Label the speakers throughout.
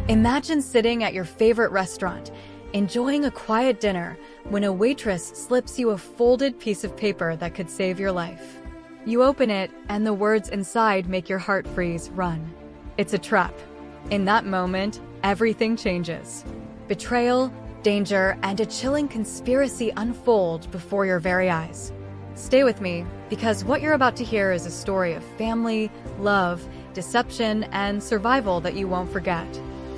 Speaker 1: Imagine sitting at your favorite restaurant, enjoying a quiet dinner, when a waitress slips you a folded piece of paper that could save your life. You open it, and the words inside make your heart freeze, "Run." It's a trap. In that moment, everything changes. Betrayal, danger, and a chilling conspiracy unfold before your very eyes. Stay with me, because what you're about to hear is a story of family, love, deception, and survival that you won't forget.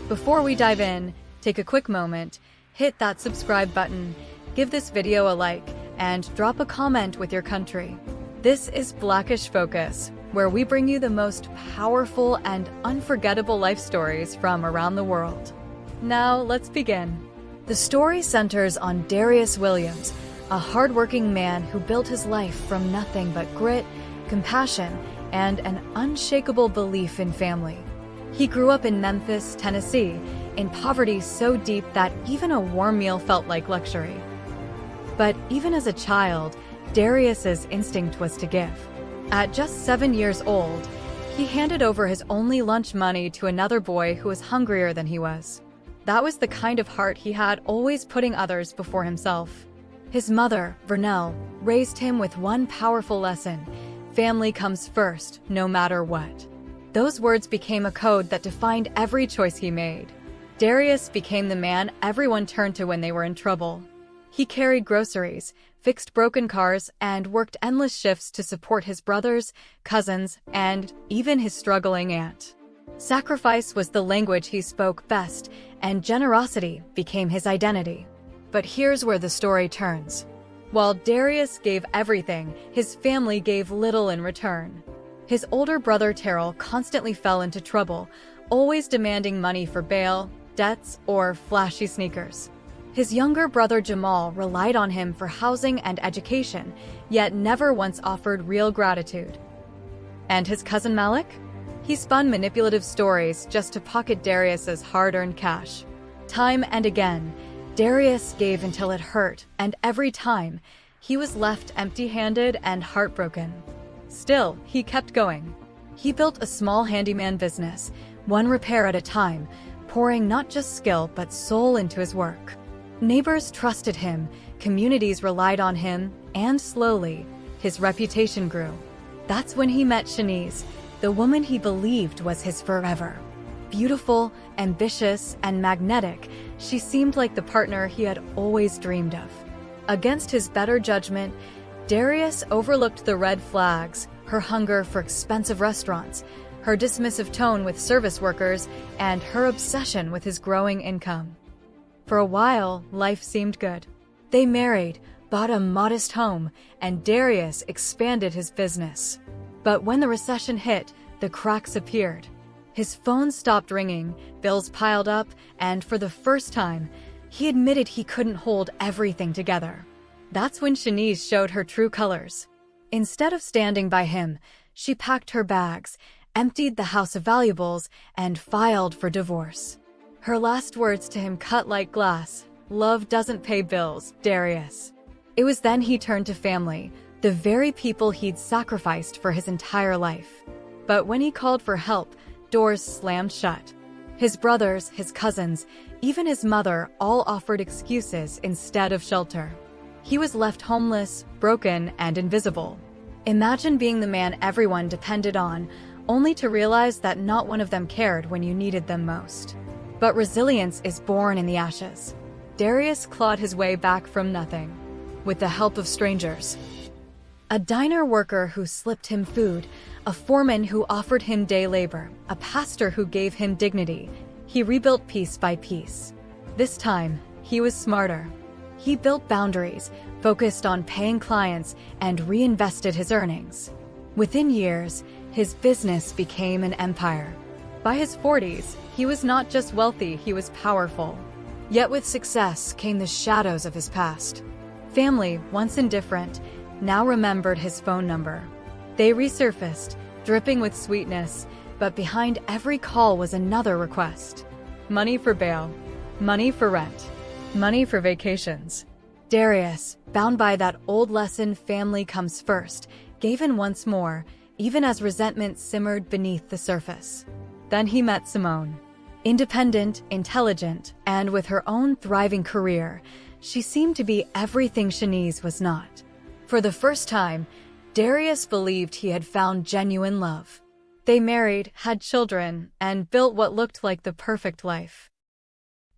Speaker 1: Before we dive in, take a quick moment, hit that subscribe button, give this video a like, and drop a comment with your country. This is Blackish Focus, where we bring you the most powerful and unforgettable life stories from around the world. Now, let's begin. The story centers on Darius Williams, a hardworking man who built his life from nothing but grit, compassion, and an unshakable belief in family. He grew up in Memphis, Tennessee, in poverty so deep that even a warm meal felt like luxury. But even as a child, Darius's instinct was to give. At just 7 years old, he handed over his only lunch money to another boy who was hungrier than he was. That was the kind of heart he had, always putting others before himself. His mother, Vernell, raised him with one powerful lesson: family comes first, no matter what. Those words became a code that defined every choice he made. Darius became the man everyone turned to when they were in trouble. He carried groceries, fixed broken cars, and worked endless shifts to support his brothers, cousins, and even his struggling aunt. Sacrifice was the language he spoke best, and generosity became his identity. But here's where the story turns. While Darius gave everything, his family gave little in return. His older brother Terrell constantly fell into trouble, always demanding money for bail, debts, or flashy sneakers. His younger brother Jamal relied on him for housing and education, yet never once offered real gratitude. And his cousin Malik? He spun manipulative stories just to pocket Darius's hard-earned cash. Time and again, Darius gave until it hurt, and every time, he was left empty-handed and heartbroken. Still, he kept going. He built a small handyman business, one repair at a time, pouring not just skill but soul into his work. Neighbors trusted him, communities relied on him, and slowly, his reputation grew. That's when he met Shanice, the woman he believed was his forever. Beautiful, ambitious, and magnetic, she seemed like the partner he had always dreamed of. Against his better judgment, Darius overlooked the red flags: her hunger for expensive restaurants, her dismissive tone with service workers, and her obsession with his growing income. For a while, life seemed good. They married, bought a modest home, and Darius expanded his business. But when the recession hit, the cracks appeared. His phone stopped ringing, bills piled up, and for the first time, he admitted he couldn't hold everything together. That's when Shanice showed her true colors. Instead of standing by him, she packed her bags, emptied the house of valuables, and filed for divorce. Her last words to him cut like glass: "Love doesn't pay bills, Darius." It was then he turned to family, the very people he'd sacrificed for his entire life. But when he called for help, doors slammed shut. His brothers, his cousins, even his mother all offered excuses instead of shelter. He was left homeless, broken, and invisible. Imagine being the man everyone depended on, only to realize that not one of them cared when you needed them most. But resilience is born in the ashes. Darius clawed his way back from nothing, with the help of strangers. A diner worker who slipped him food, a foreman who offered him day labor, a pastor who gave him dignity. He rebuilt piece by piece. This time, he was smarter. He built boundaries, focused on paying clients, and reinvested his earnings. Within years, his business became an empire. By his 40s, he was not just wealthy, he was powerful. Yet with success came the shadows of his past. Family, once indifferent, now remembered his phone number. They resurfaced, dripping with sweetness, but behind every call was another request. Money for bail, money for rent, money for vacations. Darius, bound by that old lesson, family comes first, gave in once more, even as resentment simmered beneath the surface. Then he met Simone. Independent, intelligent, and with her own thriving career, she seemed to be everything Shanice was not. For the first time, Darius believed he had found genuine love. They married, had children, and built what looked like the perfect life.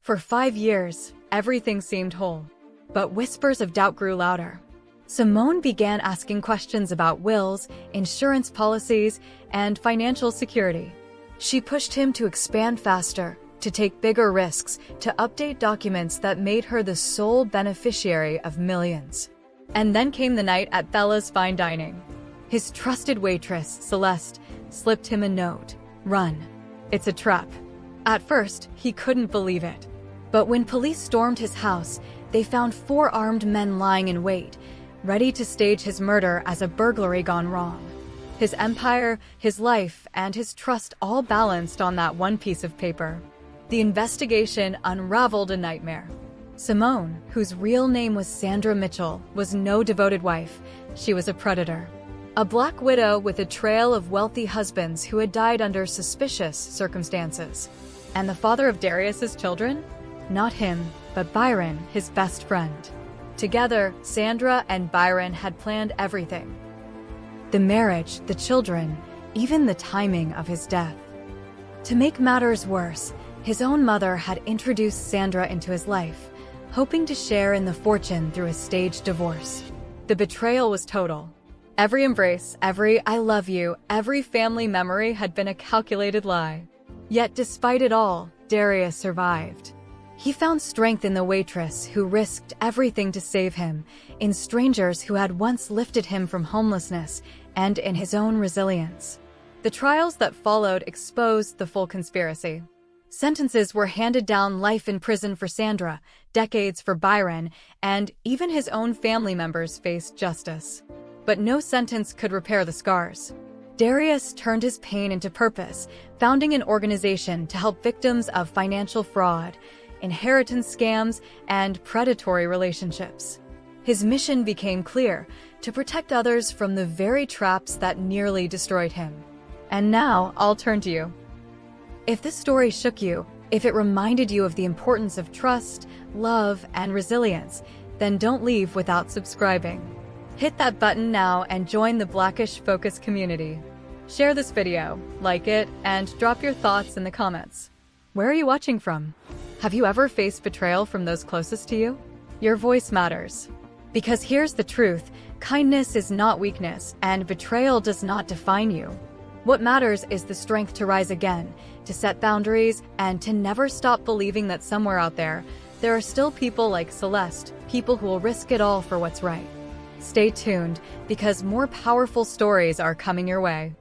Speaker 1: For 5 years, everything seemed whole. But whispers of doubt grew louder. Simone began asking questions about wills, insurance policies, and financial security. She pushed him to expand faster, to take bigger risks, to update documents that made her the sole beneficiary of millions. And then came the night at Bella's fine dining. His trusted waitress, Celeste, slipped him a note. "Run. It's a trap." At first, he couldn't believe it. But when police stormed his house, they found 4 armed men lying in wait, ready to stage his murder as a burglary gone wrong. His empire, his life, and his trust all balanced on that one piece of paper. The investigation unraveled a nightmare. Simone, whose real name was Sandra Mitchell, was no devoted wife. She was a predator. A black widow with a trail of wealthy husbands who had died under suspicious circumstances. And the father of Darius's children? Not him, but Byron, his best friend. Together, Sandra and Byron had planned everything. The marriage, the children, even the timing of his death. To make matters worse, his own mother had introduced Sandra into his life, hoping to share in the fortune through a staged divorce. The betrayal was total. Every embrace, every "I love you," every family memory had been a calculated lie. Yet despite it all, Darius survived. He found strength in the waitress who risked everything to save him, in strangers who had once lifted him from homelessness, and in his own resilience. The trials that followed exposed the full conspiracy. Sentences were handed down: life in prison for Sandra, decades for Byron, and even his own family members faced justice. But no sentence could repair the scars. Darius turned his pain into purpose, founding an organization to help victims of financial fraud, inheritance scams, and predatory relationships. His mission became clear: to protect others from the very traps that nearly destroyed him. And now, I'll turn to you. If this story shook you, if it reminded you of the importance of trust, love, and resilience, then don't leave without subscribing. Hit that button now and join the Blackish Focus community. Share this video, like it, and drop your thoughts in the comments. Where are you watching from? Have you ever faced betrayal from those closest to you? Your voice matters. Because here's the truth: kindness is not weakness, and betrayal does not define you. What matters is the strength to rise again, to set boundaries, and to never stop believing that somewhere out there are still people like Celeste, people who will risk it all for what's right. Stay tuned, because more powerful stories are coming your way.